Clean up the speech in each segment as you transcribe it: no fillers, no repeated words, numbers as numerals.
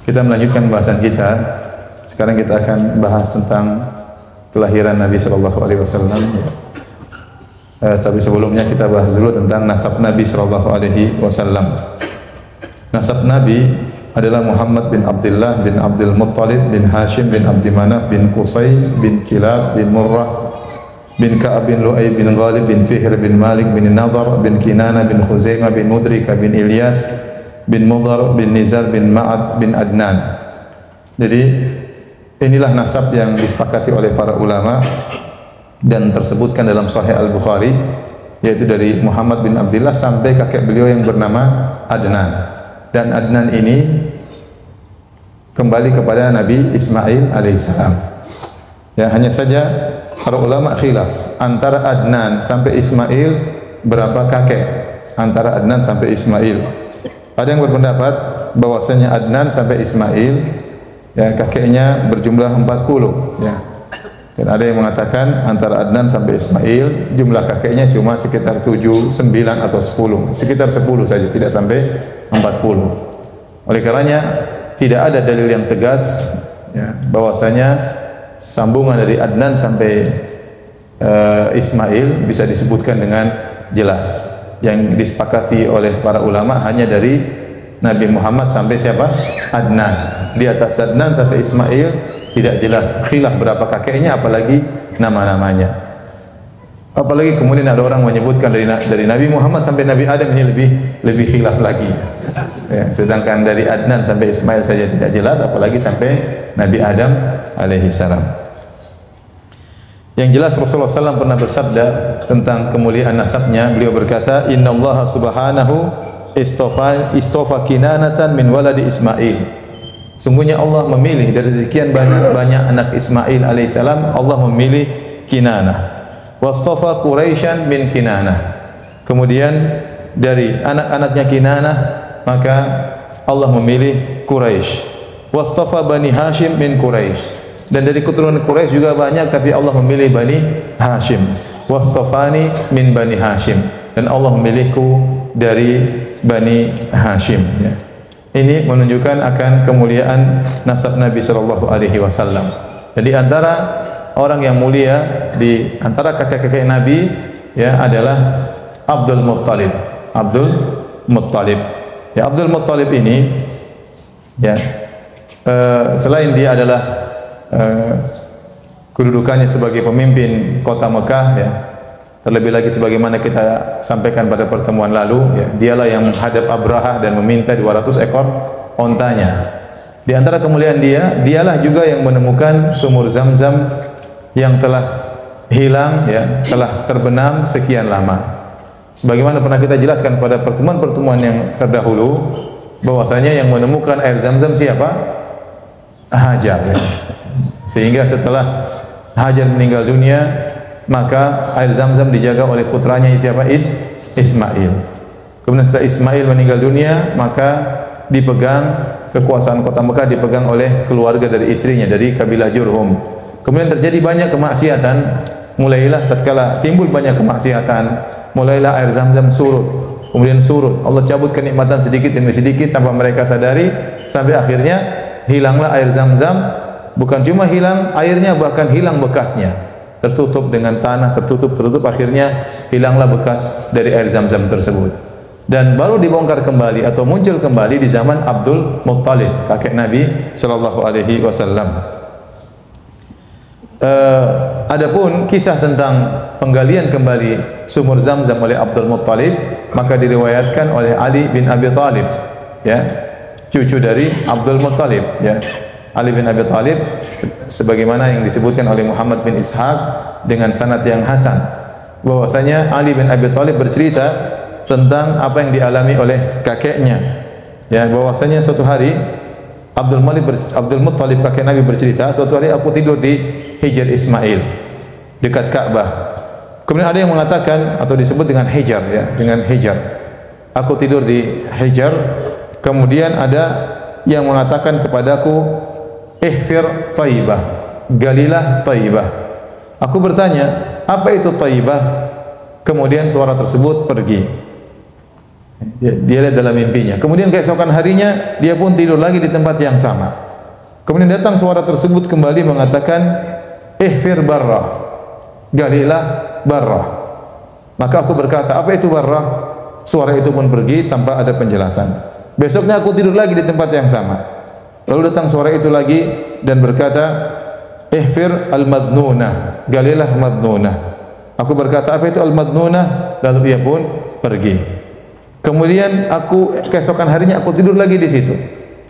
Kita melanjutkan bahasan kita. Sekarang kita akan bahas tentang kelahiran Nabi Shallallahu Alaihi Wasallam. Tapi sebelumnya kita bahas dulu tentang nasab Nabi Shallallahu Alaihi Wasallam. Nasab Nabi adalah Muhammad bin Abdullah bin Abdul Muttalib bin Hashim bin Abdi Manaf bin Qusay bin Kilab bin Murrah bin Ka'ab bin Lu'ay bin Ghalib bin Fihr bin Malik bin Nadar bin Kinana bin Khuzaimah bin Mudrika bin Ilyas bin Mudhar bin Nizar bin Ma'ad bin Adnan. Jadi inilah nasab yang disepakati oleh para ulama dan tersebutkan dalam Sahih Al-Bukhari, yaitu dari Muhammad bin Abdullah sampai kakek beliau yang bernama Adnan. Dan Adnan ini kembali kepada Nabi Ismail alaihissalam. Ya, hanya saja para ulama khilaf antara Adnan sampai Ismail berapa kakek, antara Adnan sampai Ismail. Ada yang berpendapat bahwasanya Adnan sampai Ismail ya kakeknya berjumlah 40 ya. Dan ada yang mengatakan antara Adnan sampai Ismail jumlah kakeknya cuma sekitar 7, 9 atau 10, sekitar 10 saja, tidak sampai 40. Oleh karenanya tidak ada dalil yang tegas ya, bahwasanya sambungan dari Adnan sampai Ismail bisa disebutkan dengan jelas. Yang disepakati oleh para ulama hanya dari Nabi Muhammad sampai siapa? Adnan. Di atas Adnan sampai Ismail tidak jelas, khilaf berapa kakeknya, apalagi nama-namanya. Apalagi kemudian ada orang menyebutkan dari Nabi Muhammad sampai Nabi Adam, ini lebih khilaf lagi. Ya, sedangkan dari Adnan sampai Ismail saja tidak jelas, apalagi sampai Nabi Adam alaihi salam. Yang jelas Rasulullah SAW pernah bersabda tentang kemuliaan nasabnya. Beliau berkata, Inna Allah subhanahu istofa kinanatan min waladi Ismail. Sungguhnya Allah memilih dari sekian banyak anak Ismail alaihissalam, Allah memilih Kinanah. Wastofa Quraisyan min Kinanah. Kemudian dari anak-anaknya Kinanah, maka Allah memilih Quraisy. Wastofa Bani Hashim min Quraisy. Dan dari keturunan Quraisy juga banyak, tapi Allah memilih Bani Hashim. Wastafani min Bani Hashim. Dan Allah memilihku dari Bani Hashim. Ya. Ini menunjukkan akan kemuliaan nasab Nabi Shallallahu Alaihi Wasallam. Jadi antara orang yang mulia di antara kakek-kakek Nabi ya adalah Abdul Muttalib. Abdul Muttalib. Ya, Abdul Muttalib ini ya selain dia adalah kedudukannya sebagai pemimpin kota Mekah ya, terlebih lagi sebagaimana kita sampaikan pada pertemuan lalu ya, dialah yang menghadap Abraha dan meminta 200 ekor ontanya. Di antara kemuliaan dialah juga yang menemukan sumur Zam-Zam yang telah hilang ya, telah terbenam sekian lama. Sebagaimana pernah kita jelaskan pada pertemuan-pertemuan yang terdahulu, bahwasanya yang menemukan air Zam-Zam siapa? Hajar ya. Sehingga setelah Hajar meninggal dunia, maka air Zam-Zam dijaga oleh putranya siapa? Ismail. Kemudian setelah Ismail meninggal dunia, maka dipegang kekuasaan kota Mekah dipegang oleh keluarga dari istrinya, dari kabilah Jurhum. Kemudian terjadi banyak kemaksiatan, mulailah tatkala timbul banyak kemaksiatan, mulailah air Zam-Zam surut. Kemudian surut, Allah cabut kenikmatan sedikit demi sedikit tanpa mereka sadari, sampai akhirnya hilanglah air Zam-Zam. Bukan cuma hilang airnya, bahkan hilang bekasnya, tertutup dengan tanah, tertutup, akhirnya hilanglah bekas dari air Zam-Zam tersebut. Dan baru dibongkar kembali atau muncul kembali di zaman Abdul Muttalib, kakek Nabi Shallallahu Alaihi Wasallam. Adapun kisah tentang penggalian kembali sumur Zam-Zam oleh Abdul Muttalib, maka diriwayatkan oleh Ali bin Abi Thalib, ya, cucu dari Abdul Muttalib, ya. Ali bin Abi Thalib sebagaimana yang disebutkan oleh Muhammad bin Ishaq dengan sanad yang hasan, bahwasanya Ali bin Abi Thalib bercerita tentang apa yang dialami oleh kakeknya, ya, bahwasanya suatu hari Abdul Muttalib kakek Nabi bercerita, suatu hari aku tidur di Hijr Ismail dekat Ka'bah. Kemudian ada yang mengatakan atau disebut dengan Hijr, ya, dengan Hijr. Aku tidur di Hijr, kemudian ada yang mengatakan kepadaku, ihfir Taibah, galilah Taibah. Aku bertanya, apa itu Taibah? Kemudian suara tersebut pergi. Dia lihat dalam mimpinya. Kemudian keesokan harinya dia pun tidur lagi di tempat yang sama. Kemudian datang suara tersebut kembali mengatakan, ihfir barrah, galilah barrah. Maka aku berkata, apa itu barrah? Suara itu pun pergi tanpa ada penjelasan. Besoknya aku tidur lagi di tempat yang sama. Lalu datang suara itu lagi dan berkata, ihfir al-madnunah, galilah madnunah. Aku berkata, apa itu al-madnunah? Lalu ia pun pergi. Kemudian keesokan harinya aku tidur lagi di situ.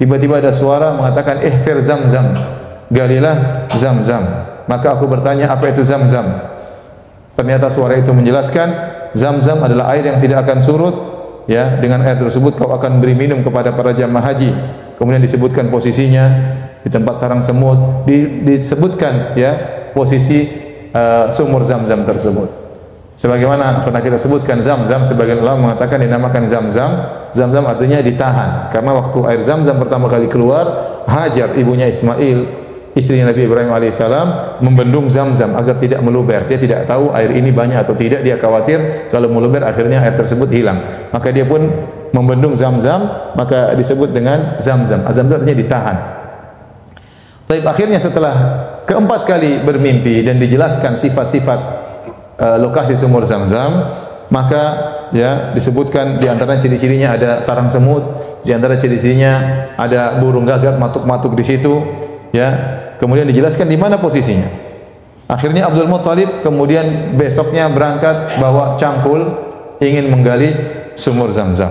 Tiba-tiba ada suara mengatakan, ihfir zamzam, galilah zamzam. Maka aku bertanya, apa itu zamzam? Ternyata suara itu menjelaskan, Zamzam adalah air yang tidak akan surut, ya. Dengan air tersebut kau akan beri minum kepada para jamaah haji. Kemudian disebutkan posisinya di tempat sarang semut, disebutkan ya posisi sumur Zamzam tersebut. Sebagaimana pernah kita sebutkan, Zamzam sebagian ulama mengatakan dinamakan Zamzam. Zamzam artinya ditahan, karena waktu air Zamzam pertama kali keluar, Hajar ibunya Ismail, istri Nabi Ibrahim alaihissalam, membendung Zamzam agar tidak meluber. Dia tidak tahu air ini banyak atau tidak. Dia khawatir kalau meluber akhirnya air tersebut hilang. Maka dia pun membendung Zamzam, maka disebut dengan Zamzam. Zamzam artinya ditahan. Tapi akhirnya setelah keempat kali bermimpi dan dijelaskan sifat-sifat lokasi sumur Zamzam, maka ya disebutkan di antara ciri-cirinya ada sarang semut, di antara ciri-cirinya ada burung gagak matuk-matuk di situ, ya. Kemudian dijelaskan di mana posisinya. Akhirnya Abdul Muttalib kemudian besoknya berangkat bawa cangkul ingin menggali sumur Zamzam.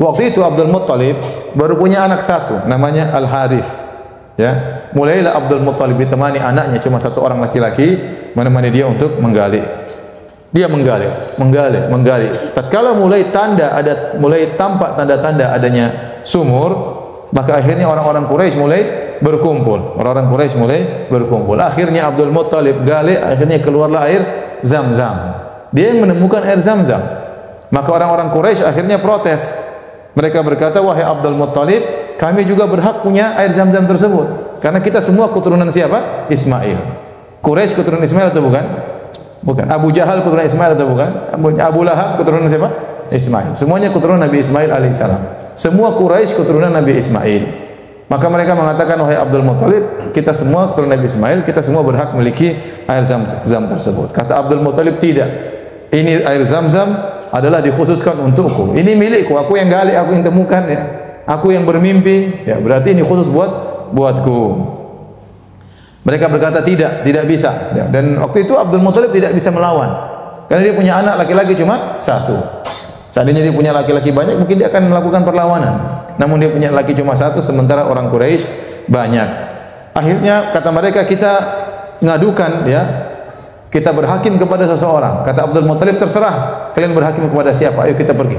Waktu itu Abdul Muttalib baru punya anak satu, namanya Al Harith. Ya, mulailah Abdul Muttalib ditemani anaknya cuma satu orang laki-laki menemani dia untuk menggali. Dia menggali. Tatkala mulai tampak tanda-tanda adanya sumur, maka akhirnya orang-orang Quraisy mulai berkumpul. Akhirnya Abdul Muttalib gali, akhirnya keluarlah air Zamzam. Dia yang menemukan air Zamzam. Maka orang-orang Quraisy akhirnya protes. Mereka berkata, wahai Abdul Muttalib, kami juga berhak punya air Zamzam tersebut. Karena kita semua keturunan siapa? Ismail. Quraisy keturunan Ismail atau bukan? Bukan. Abu Jahal keturunan Ismail atau bukan? Abu Lahab keturunan siapa? Ismail. Semuanya keturunan Nabi Ismail alaihissalam. Semua Quraisy keturunan Nabi Ismail. Maka mereka mengatakan, wahai Abdul Muttalib, kita semua keturunan Nabi Ismail, kita semua berhak memiliki air Zamzam tersebut. Kata Abdul Muttalib, tidak. Ini air Zamzam adalah dikhususkan untukku. Ini milikku, aku yang gali, aku yang temukan ya. Aku yang bermimpi, ya berarti ini khusus buatku. Mereka berkata tidak bisa. Ya. Dan waktu itu Abdul Muttalib tidak bisa melawan. Karena dia punya anak laki-laki cuma satu. Seandainya dia punya laki-laki banyak, mungkin dia akan melakukan perlawanan. Namun dia punya laki cuma satu, sementara orang Quraisy banyak. Akhirnya kata mereka, kita ngadukan ya, kita berhakim kepada seseorang. Kata Abdul Muttalib, terserah kalian berhakim kepada siapa, ayo kita pergi.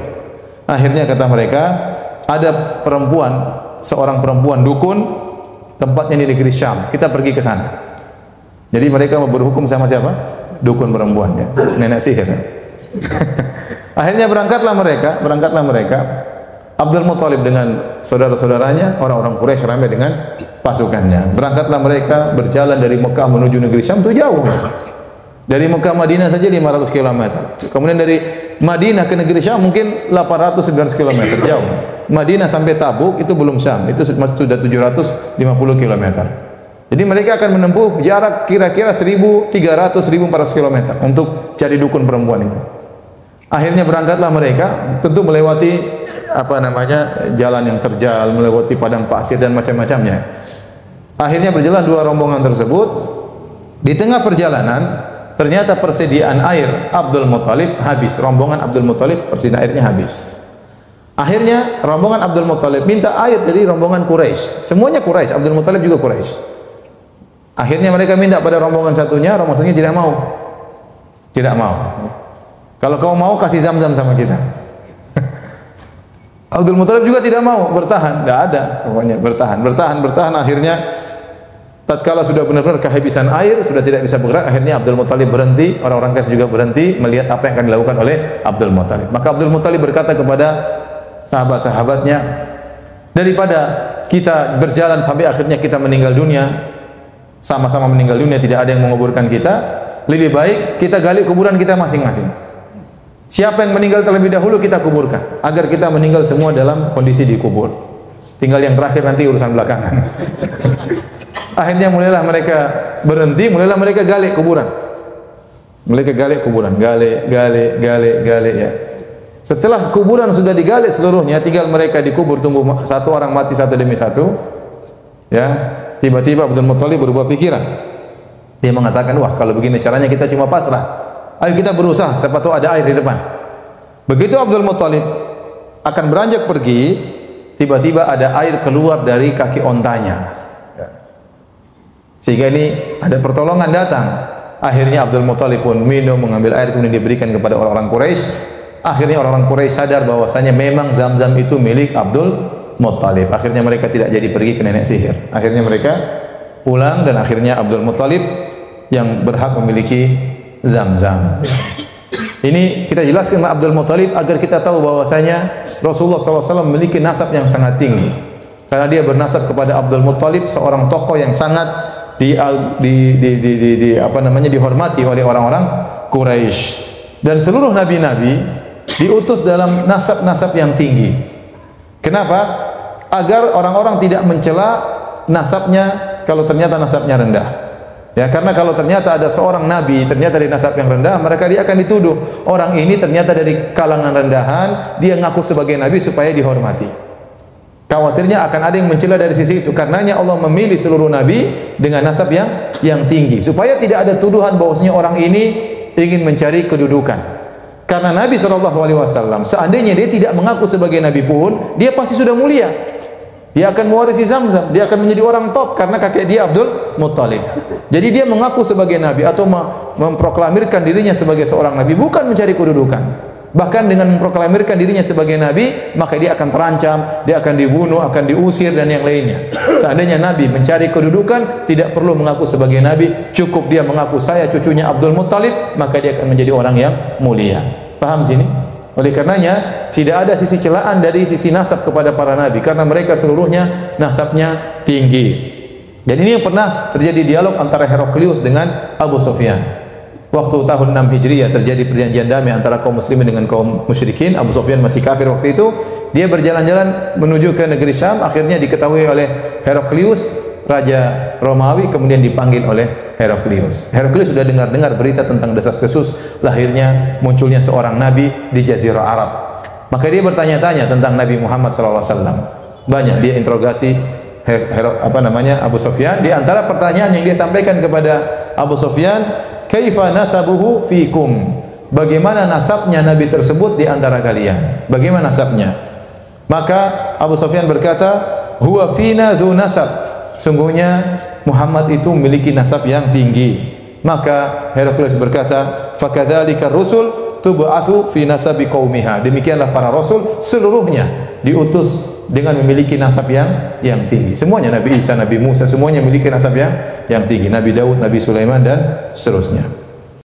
Akhirnya kata mereka, ada seorang perempuan dukun, tempatnya di negeri Syam, kita pergi ke sana. Jadi mereka mau berhukum sama siapa? Dukun perempuan ya, nenek sihir. Akhirnya berangkatlah mereka. Abdul Muttalib dengan saudara-saudaranya, orang-orang Quraisy ramai dengan pasukannya. Berangkatlah mereka berjalan dari Mekah menuju negeri Syam, itu jauh. Dari Mekah Madinah saja 500 km. Kemudian dari Madinah ke negeri Syam mungkin 800-900 km jauh. Madinah sampai Tabuk itu belum Syam, itu masih sudah 750 km. Jadi mereka akan menempuh jarak kira-kira 1.300-1.400 km untuk cari dukun perempuan itu. Akhirnya berangkatlah mereka, tentu melewati jalan yang terjal, melewati padang pasir dan macam-macamnya. Akhirnya berjalan dua rombongan tersebut. Di tengah perjalanan ternyata persediaan air Abdul Muttalib habis. Rombongan Abdul Muttalib persediaan airnya habis. Akhirnya rombongan Abdul Muttalib minta air dari rombongan Quraisy. Semuanya Quraisy, Abdul Muttalib juga Quraisy. Akhirnya mereka minta pada rombongan satunya tidak mau. Tidak mau. Kalau kau mau kasih Zamzam sama kita. Abdul Muttalib juga tidak mau, bertahan, tidak ada, pokoknya bertahan. Akhirnya tatkala sudah benar-benar kehabisan air, sudah tidak bisa bergerak, akhirnya Abdul Muttalib berhenti, orang-orang Quraisy juga berhenti melihat apa yang akan dilakukan oleh Abdul Muttalib. Maka Abdul Muttalib berkata kepada sahabat-sahabatnya, daripada kita berjalan sampai akhirnya kita meninggal dunia, sama-sama meninggal dunia, tidak ada yang menguburkan kita, lebih baik kita gali kuburan kita masing-masing. Siapa yang meninggal terlebih dahulu kita kuburkan, agar kita meninggal semua dalam kondisi dikubur. Tinggal yang terakhir nanti urusan belakangan. Akhirnya mulailah mereka berhenti, mulailah mereka gali kuburan. Mereka gali kuburan, gali ya. Setelah kuburan sudah digali seluruhnya, tinggal mereka dikubur, tunggu satu orang mati satu demi satu. Ya, tiba-tiba Abdul Muttalib berubah pikiran. Dia mengatakan, wah kalau begini caranya kita cuma pasrah. Ayo kita berusaha, siapa tahu ada air di depan. Begitu Abdul Muttalib akan beranjak pergi, tiba-tiba ada air keluar dari kaki ontanya. Sehingga ini ada pertolongan datang. Akhirnya Abdul Muttalib pun minum, mengambil air kemudian diberikan kepada orang-orang Quraisy. Akhirnya orang-orang Quraisy sadar bahwasanya memang Zam-Zam itu milik Abdul Muttalib. Akhirnya mereka tidak jadi pergi ke nenek sihir. Akhirnya mereka pulang dan akhirnya Abdul Muttalib yang berhak memiliki Zam-Zam. Ini kita jelaskan kepada Abdul Muttalib agar kita tahu bahwasanya Rasulullah SAW memiliki nasab yang sangat tinggi. Karena dia bernasab kepada Abdul Muttalib, seorang tokoh yang sangat dihormati oleh orang-orang Quraisy. Dan seluruh nabi-nabi diutus dalam nasab-nasab yang tinggi. Kenapa? Agar orang-orang tidak mencela nasabnya kalau ternyata nasabnya rendah. Ya, karena kalau ternyata ada seorang nabi ternyata dari nasab yang rendah, dia akan dituduh orang ini ternyata dari kalangan rendahan, dia ngaku sebagai nabi supaya dihormati. Khawatirnya akan ada yang mencela dari sisi itu. Karenanya Allah memilih seluruh nabi dengan nasab yang tinggi supaya tidak ada tuduhan bahwasanya orang ini ingin mencari kedudukan. Karena Nabi SAW seandainya dia tidak mengaku sebagai nabi pun, dia pasti sudah mulia. Dia akan mewarisi Zam-Zam, dia akan menjadi orang top karena kakek dia Abdul Muttalib. Jadi dia mengaku sebagai nabi atau memproklamirkan dirinya sebagai seorang nabi bukan mencari kedudukan. Bahkan dengan memproklamirkan dirinya sebagai nabi, maka dia akan terancam, dia akan dibunuh, akan diusir dan yang lainnya. Seandainya nabi mencari kedudukan, tidak perlu mengaku sebagai nabi, cukup dia mengaku saya cucunya Abdul Muttalib, maka dia akan menjadi orang yang mulia. Paham sini? Oleh karenanya tidak ada sisi celaan dari sisi nasab kepada para nabi karena mereka seluruhnya nasabnya tinggi. Dan ini yang pernah terjadi dialog antara Heraklius dengan Abu Sufyan. Waktu tahun 6 Hijriah terjadi perjanjian damai antara kaum muslimin dengan kaum musyrikin. Abu Sufyan masih kafir waktu itu. Dia berjalan-jalan menuju ke negeri Syam, akhirnya diketahui oleh Heraklius, raja Romawi, kemudian dipanggil oleh Heraklius. Heraklius sudah dengar-dengar berita tentang desas-desus lahirnya munculnya seorang nabi di Jazirah Arab. Maka dia bertanya-tanya tentang Nabi Muhammad SAW. Banyak dia interogasi Abu Sufyan. Di antara pertanyaan yang dia sampaikan kepada Abu Sufyan, kaifa nasabuhu fikum? Bagaimana nasabnya nabi tersebut di antara kalian? Bagaimana nasabnya? Maka Abu Sufyan berkata, huwa fina dzu nasab. Sungguhnya Muhammad itu memiliki nasab yang tinggi. Maka Heraklius berkata, fakadzalika rusul tub'atsu fi nasabi qaumiha. Demikianlah para rasul seluruhnya diutus dengan memiliki nasab yang tinggi. Semuanya Nabi Isa, Nabi Musa semuanya memiliki nasab yang tinggi. Nabi Daud, Nabi Sulaiman dan seterusnya.